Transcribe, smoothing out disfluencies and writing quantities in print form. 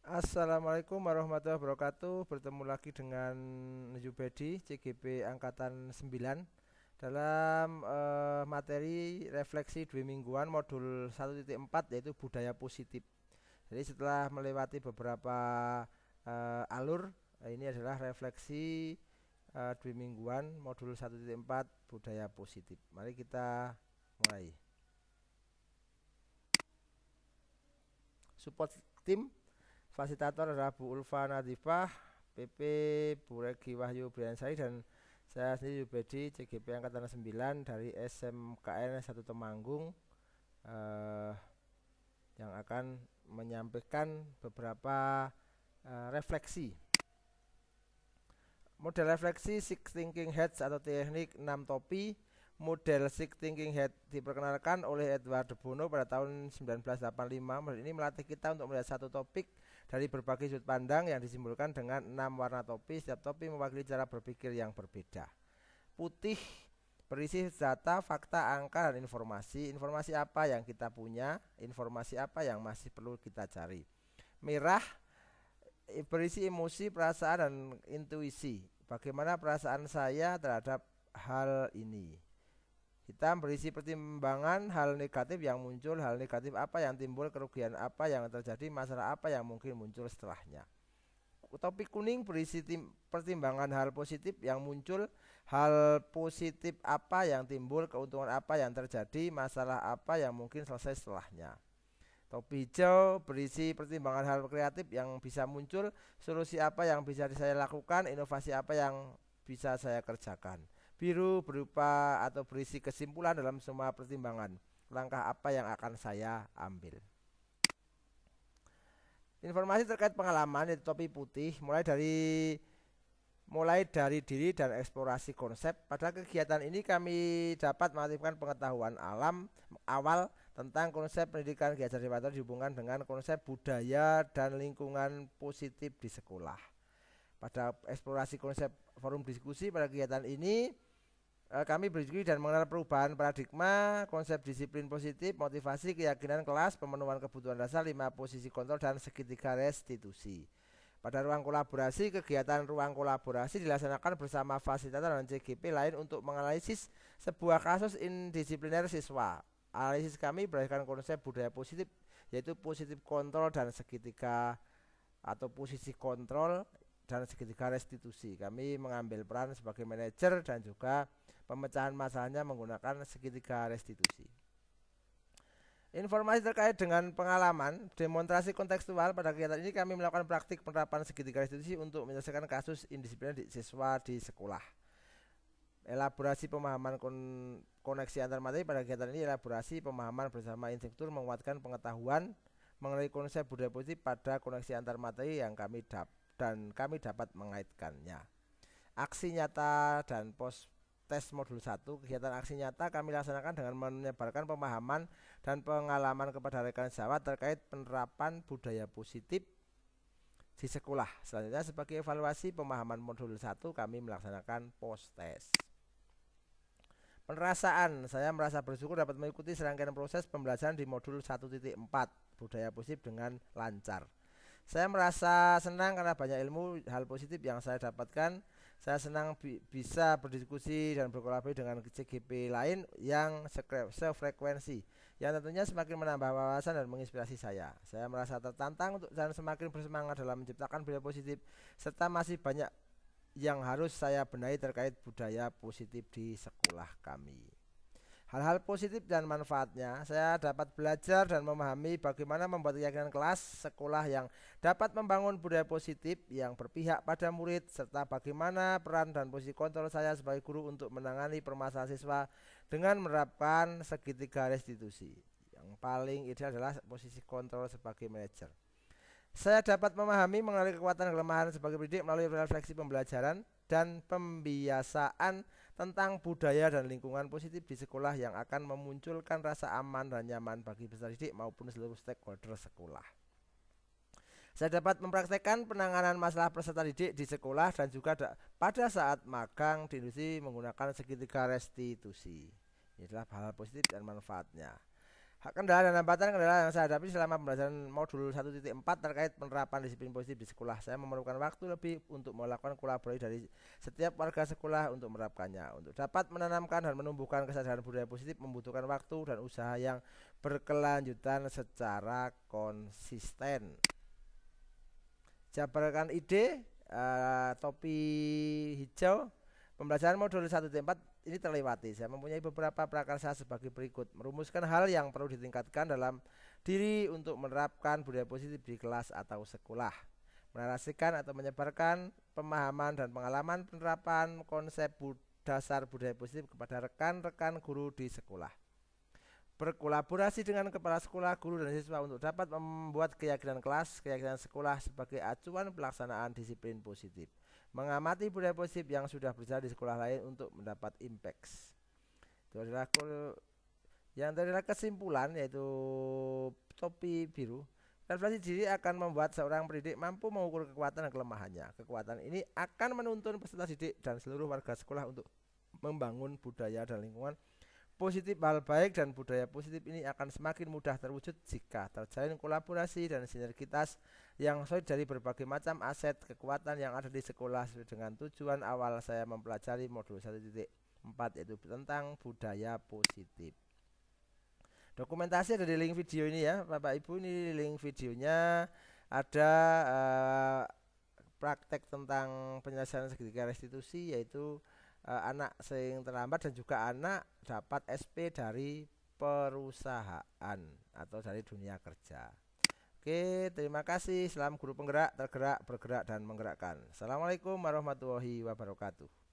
Assalamualaikum warahmatullahi wabarakatuh. Bertemu lagi dengan Yubedi, CGP Angkatan 9 dalam materi refleksi 2 mingguan modul 1.4 yaitu budaya positif. Jadi setelah melewati beberapa alur, ini adalah refleksi 2 mingguan modul 1.4 budaya positif. Mari kita mulai. Support tim fasilitator adalah Bu Ulfa Nadifah, PP Bu Regi Wahyu Briansari, dan saya sendiri Yubedi, CGP Angkatan 9 dari SMKN 1 Temanggung, yang akan menyampaikan beberapa refleksi. Model refleksi Six Thinking Heads atau teknik 6 topi. Model Six Thinking Head diperkenalkan oleh Edward de Bono pada tahun 1985. Model ini melatih kita untuk melihat satu topik dari berbagai sudut pandang yang disimbolkan dengan 6 warna topi. Setiap topi mewakili cara berpikir yang berbeda. Putih berisi data, fakta, angka, dan informasi. Informasi apa yang kita punya, informasi apa yang masih perlu kita cari. Merah berisi emosi, perasaan, dan intuisi. Bagaimana perasaan saya terhadap hal ini. Hitam berisi pertimbangan hal negatif yang muncul, hal negatif apa yang timbul, kerugian apa yang terjadi, masalah apa yang mungkin muncul setelahnya. Topik kuning berisi pertimbangan hal positif yang muncul, hal positif apa yang timbul, keuntungan apa yang terjadi, masalah apa yang mungkin selesai setelahnya. Topi hijau berisi pertimbangan hal kreatif yang bisa muncul, solusi apa yang bisa saya lakukan, inovasi apa yang bisa saya kerjakan. Biru berupa atau berisi kesimpulan dalam semua pertimbangan, langkah apa yang akan saya ambil. Informasi terkait pengalaman yaitu topi putih, mulai dari diri dan eksplorasi konsep. Pada kegiatan ini kami dapat mengaktifkan pengetahuan awal tentang konsep pendidikan Ki Hajar Dewantara dihubungkan dengan konsep budaya dan lingkungan positif di sekolah. Pada eksplorasi konsep forum diskusi pada kegiatan ini, kami berdiskusi dan mengenal perubahan paradigma, konsep disiplin positif, motivasi, keyakinan kelas, pemenuhan kebutuhan dasar, 5 posisi kontrol, dan segitiga restitusi. Pada ruang kolaborasi, kegiatan ruang kolaborasi dilaksanakan bersama fasilitator dan CGP lain untuk menganalisis sebuah kasus indisipliner siswa. Analisis kami berdasarkan konsep budaya positif, yaitu positif kontrol dan segitiga atau posisi kontrol dan segitiga restitusi. Kami mengambil peran sebagai manajer dan juga pemecahan masalahnya menggunakan segitiga restitusi. Informasi terkait dengan pengalaman demonstrasi kontekstual. Pada kegiatan ini kami melakukan praktik penerapan segitiga restitusi untuk menyelesaikan kasus indisipliner siswa di sekolah. Elaborasi pemahaman koneksi antar materi. Pada kegiatan ini elaborasi pemahaman bersama instruktur menguatkan pengetahuan mengenai konsep budaya positif pada koneksi antar materi yang kami dapat mengaitkannya. Aksi nyata dan post tes modul 1. Kegiatan aksi nyata kami laksanakan dengan menyebarkan pemahaman dan pengalaman kepada rekan sejawat terkait penerapan budaya positif di sekolah. Selanjutnya sebagai evaluasi pemahaman modul 1 kami melaksanakan post tes. Perasaan, saya merasa bersyukur dapat mengikuti serangkaian proses pembelajaran di modul 1.4 budaya positif dengan lancar. Saya merasa senang karena banyak ilmu hal positif yang saya dapatkan. Saya senang bisa berdiskusi dan berkolaborasi dengan CGP lain yang sefrekuensi, yang tentunya semakin menambah wawasan dan menginspirasi saya. Saya merasa tertantang dan semakin bersemangat dalam menciptakan budaya positif, serta masih banyak yang harus saya benahi terkait budaya positif di sekolah kami. Hal-hal positif dan manfaatnya, saya dapat belajar dan memahami bagaimana membuat keyakinan kelas sekolah yang dapat membangun budaya positif yang berpihak pada murid, serta bagaimana peran dan posisi kontrol saya sebagai guru untuk menangani permasalahan siswa dengan menerapkan segitiga restitusi. Yang paling ideal adalah posisi kontrol sebagai manajer. Saya dapat memahami mengenai kekuatan dan kelemahan sebagai pendidik melalui refleksi pembelajaran dan pembiasaan tentang budaya dan lingkungan positif di sekolah yang akan memunculkan rasa aman dan nyaman bagi peserta didik maupun seluruh stakeholder sekolah. Saya dapat mempraktekkan penanganan masalah peserta didik di sekolah dan juga pada saat magang di industri menggunakan segitiga restitusi. Ini adalah hal positif dan manfaatnya. Kendala dan hambatan kendala yang saya hadapi selama pembelajaran modul 1.4 terkait penerapan disiplin positif di sekolah. Saya memerlukan waktu lebih untuk melakukan kolaborasi dari setiap warga sekolah untuk menerapkannya. Untuk dapat menanamkan dan menumbuhkan kesadaran budaya positif membutuhkan waktu dan usaha yang berkelanjutan secara konsisten. Jabarkan ide, topi hijau. Pembelajaran modul 1.4 ini terlewati. Saya mempunyai beberapa prakarsa sebagai berikut. Merumuskan hal yang perlu ditingkatkan dalam diri untuk menerapkan budaya positif di kelas atau sekolah. Menarasikan atau menyebarkan pemahaman dan pengalaman penerapan konsep dasar budaya positif kepada rekan-rekan guru di sekolah. Berkolaborasi dengan kepala sekolah, guru, dan siswa untuk dapat membuat keyakinan kelas, keyakinan sekolah sebagai acuan pelaksanaan disiplin positif. Mengamati budaya positif yang sudah berjalan di sekolah lain untuk mendapat impact. Itu adalah yang adalah kesimpulan, yaitu topi biru. Refleksi diri akan membuat seorang pendidik mampu mengukur kekuatan dan kelemahannya. Kekuatan ini akan menuntun peserta didik dan seluruh warga sekolah untuk membangun budaya dan lingkungan positif. Hal baik dan budaya positif ini akan semakin mudah terwujud jika terjalin kolaborasi dan sinergitas yang solid dari berbagai macam aset kekuatan yang ada di sekolah sesuai dengan tujuan awal saya mempelajari modul 1.4, yaitu tentang budaya positif. Dokumentasi ada di link video ini ya Bapak Ibu. Ini link videonya, ada praktek tentang penyelesaian segitiga restitusi, yaitu anak sing terlambat dan juga anak dapat SP dari perusahaan atau dari dunia kerja. Oke, terima kasih. Salam guru penggerak, tergerak, bergerak, dan menggerakkan. Assalamualaikum warahmatullahi wabarakatuh.